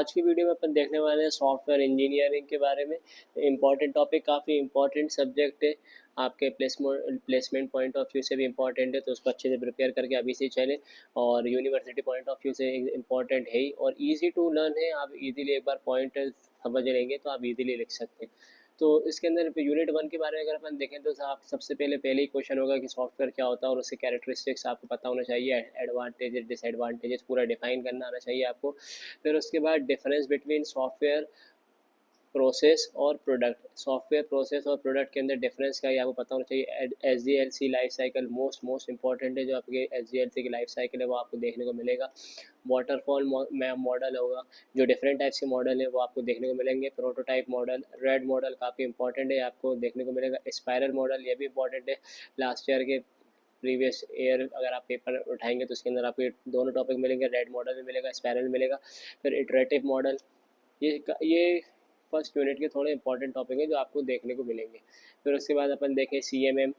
आज की वीडियो में अपन देखने वाले हैं सॉफ्टवेयर इंजीनियरिंग के बारे में। इम्पॉर्टेंट टॉपिक, काफ़ी इम्पॉर्टेंट सब्जेक्ट है, आपके प्लेसमेंट पॉइंट ऑफ व्यू से भी इम्पॉर्टेंट है, तो उसको अच्छे से प्रिपेयर करके अभी से चले। और यूनिवर्सिटी पॉइंट ऑफ व्यू से इम्पॉर्टेंट है ही, और ईजी टू लर्न है। आप इजीली एक बार पॉइंट समझ लेंगे तो आप इजीली लिख सकते हैं। तो इसके अंदर यूनिट 1 के बारे में अगर अपन देखें तो आप सबसे पहले ही क्वेश्चन होगा कि सॉफ्टवेयर क्या होता है और उसके कैरेक्टरिस्टिक्स आपको पता होना चाहिए, एडवांटेजेस डिसएडवांटेजेस पूरा डिफाइन करना आना चाहिए आपको। फिर उसके बाद डिफरेंस बिटवीन सॉफ्टवेयर प्रोसेस और प्रोडक्ट। सॉफ्टवेयर प्रोसेस और प्रोडक्ट के अंदर डिफरेंस का ही आपको पता होना चाहिए। SDLC life cycle most important है, जो आपके SDLC की लाइफ साइकिल है वो आपको देखने को मिलेगा। वाटरफॉल मॉडल होगा, जो डिफरेंट टाइप्स के मॉडल है वो आपको देखने को मिलेंगे। प्रोटोटाइप मॉडल, रेड मॉडल काफ़ी इंपॉर्टेंट है, आपको देखने को मिलेगा। स्पायरल मॉडल ये भी इंपॉर्टेंट है। लास्ट ईयर के प्रीवियस ईयर अगर आप पेपर उठाएंगे तो उसके अंदर आपको दोनों टॉपिक मिलेंगे, रेड मॉडल भी मिलेगा, स्पायरल मिलेगा। फिर इटरेटिव मॉडल, ये फर्स्ट यूनिट के थोड़े इंपॉर्टेंट टॉपिक हैं जो आपको देखने को मिलेंगे। फिर उसके बाद अपन देखें CMM।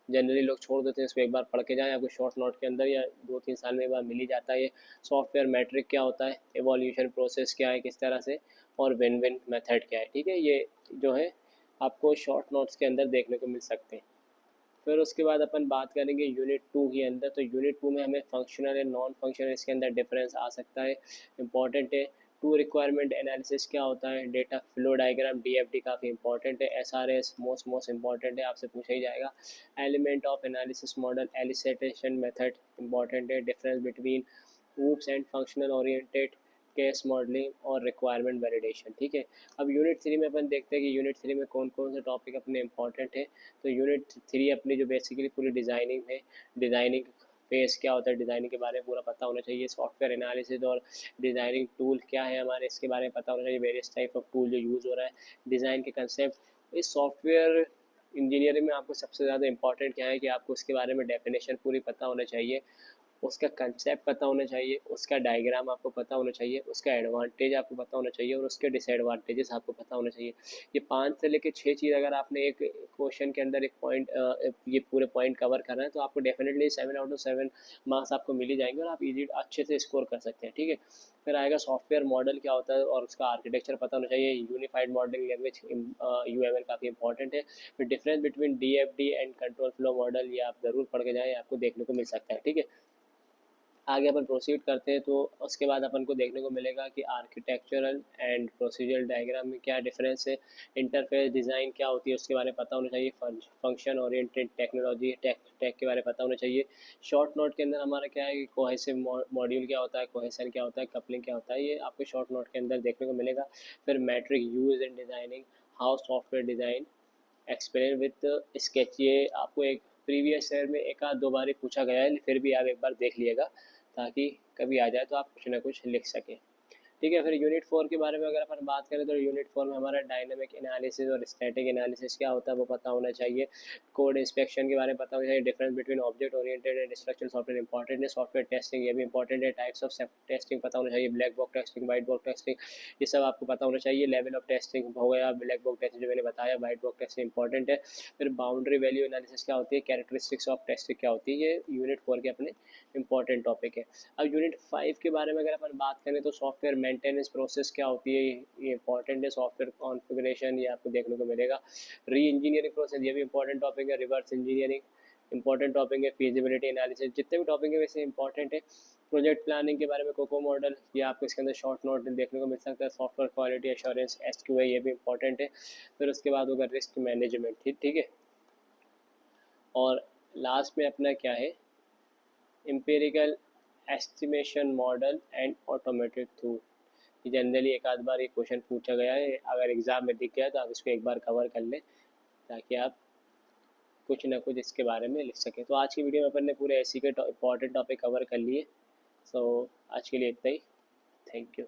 जनरली लोग छोड़ देते हैं इसको, एक बार पढ़ के जाएं, आपको शॉर्ट नोट के अंदर या 2-3 साल में एक बार मिल ही जाता है ये। सॉफ्टवेयर मैट्रिक क्या होता है, एवोल्यूशन प्रोसेस क्या है किस तरह से, और विन विन मेथड क्या है। ठीक है, ये जो है आपको शॉर्ट नोट्स के अंदर देखने को मिल सकते हैं। फिर उसके बाद अपन बात करेंगे यूनिट 2 के अंदर। तो यूनिट 2 में हमें फंक्शनल एंड नॉन फंक्शनल इसके अंदर डिफरेंस आ सकता है, इंपॉर्टेंट है। टू रिक्वायरमेंट एनालिसिस क्या होता है, डेटा फ्लो डायग्राम DFD काफ़ी इंपॉर्टेंट है। SRS मोस्ट इंपॉर्टेंट है, आपसे पूछा ही जाएगा। Element of analysis model, elicitation method important है। Difference between OOPs and functional oriented, case modelling और रिक्वायरमेंट वैलिडेशन। ठीक है, अब यूनिट 3 में अपन देखते हैं कि यूनिट 3 में कौन कौन से टॉपिक अपने इंपॉर्टेंट है। तो यूनिट 3 अपनी जो बेसिकली पूरी डिज़ाइनिंग है, डिज़ाइनिंग फेस क्या होता है, डिज़ाइनिंग के बारे में पूरा पता होना चाहिए। सॉफ्टवेयर एनालिसिस और डिज़ाइनिंग टूल क्या है हमारे, इसके बारे में पता होना चाहिए। वेरियस टाइप ऑफ टूल जो यूज़ हो रहा है, डिज़ाइन के कंसेप्ट। इस सॉफ्टवेयर इंजीनियरिंग में आपको सबसे ज़्यादा इंपॉर्टेंट क्या है कि आपको उसके बारे में डेफिनेशन पूरी पता होना चाहिए, उसका कंसेप्ट पता होना चाहिए, उसका डायग्राम आपको पता होना चाहिए, उसका एडवांटेज आपको पता होना चाहिए और उसके डिसएडवांटेजेस आपको पता होना चाहिए। ये 5 से लेकर 6 चीज़ अगर आपने एक क्वेश्चन के अंदर एक पॉइंट ये पूरे पॉइंट कवर करना है तो आपको डेफिनेटली 7 आउट ऑफ 7 मार्क्स आपको मिल ही जाएंगे और आप इजी अच्छे से स्कोर कर सकते हैं। ठीक है, फिर आएगा सॉफ्टवेयर मॉडल क्या होता है और उसका आर्किटेक्चर पता होना चाहिए। यूनिफाइड मॉडलिंग लैंग्वेज UML काफ़ी इंपॉर्टेंट है। फिर difference between DFD and control flow model, ये आप ज़रूर पढ़ के जाएँ, आपको देखने को मिल सकता है। ठीक है, आगे अपन प्रोसीड करते हैं तो उसके बाद अपन को देखने को मिलेगा कि आर्किटेक्चरल एंड प्रोसीजरल डायग्राम में क्या डिफरेंस है। इंटरफेस डिज़ाइन क्या होती है उसके बारे में पता होना चाहिए। फंक्शन ओरिएंटेड टेक्नोलॉजी टेक के बारे में पता होना चाहिए। शॉर्ट नोट के अंदर हमारा क्या है कि कोहेसिव मॉड्यूल क्या होता है, कोहेसन क्या होता है, कपलिंग क्या होता है, ये आपको शॉर्ट नोट के अंदर देखने को मिलेगा। फिर metric use in designing, how software design explain with sketch, ये आपको एक प्रीवियस ईयर में एक आध दो बार ही पूछा गया है, फिर भी आप एक बार देख लिएगा ताकि कभी आ जाए तो आप कुछ ना कुछ लिख सकें। ठीक है, फिर यूनिट 4 के बारे में अगर अपन बात करें तो यूनिट 4 में हमारा डायनामिक एनालिसिस और स्टैटिक एनालिसिस क्या होता है वो पता होना चाहिए। कोड इंस्पेक्शन के बारे में पता होना चाहिए। Difference between object oriented and structural software important है। सॉफ्टवेयर टेस्टिंग ये भी इंपॉर्टेंट है। टाइप्स ऑफ टेस्टिंग पता होना चाहिए। Black box testing, white box testing, ये सब आपको पता होना चाहिए। लेवल ऑफ टेस्टिंग हो गया, ब्लैक बॉक्स टेस्टिंग जो मैंने बताया, वाइट बॉक्स टेस्टिंग इंपॉर्टेंट है। फिर बाउंड्री वैल्यू एनालिसिस क्या होती है, कैरेक्टरिस्टिक्स ऑफ टेस्टिंग क्या होती है, ये यूनिट 4 के अपने इंपॉर्टेंट टॉपिक है। अब यूनिट 5 के बारे में अगर अपन बात करें तो सॉफ्टवेयर मेंटेनेंस प्रोसेस क्या होती है, ये इंपॉर्टेंट है। सॉफ्टवेयर कॉन्फ़िगरेशन ये आपको देखने को मिलेगा। री इंजीनियरिंग प्रोसेस ये भी इंपॉर्टेंट टॉपिक है। रिवर्स इंजीनियरिंग इंपॉर्टेंट टॉपिक है। फिजिबिलिटी एनालिसिस, जितने भी टॉपिक है वैसे इंपॉर्टेंट है। प्रोजेक्ट प्लानिंग के बारे में कोको मॉडल, ये आपको इसके अंदर शॉर्ट नोट देखने को मिल सकता है। सॉफ्टवेयर क्वालिटी एश्योरेंस SQA ये भी इंपॉर्टेंट है। फिर उसके बाद होगा रिस्क मैनेजमेंट। ठीक है, और लास्ट में अपना क्या है, empirical estimation model and automated tool. Generally एक आध बार ये क्वेश्चन पूछा गया है, अगर एग्ज़ाम में दिख गया तो आप इसको एक बार कवर कर लें ताकि आप कुछ ना कुछ इसके बारे में लिख सकें। तो आज की वीडियो में अपन ने पूरे ऐसी के इंपॉर्टेंट टॉपिक कवर कर लिए। सो आज के लिए इतना ही। Thank you.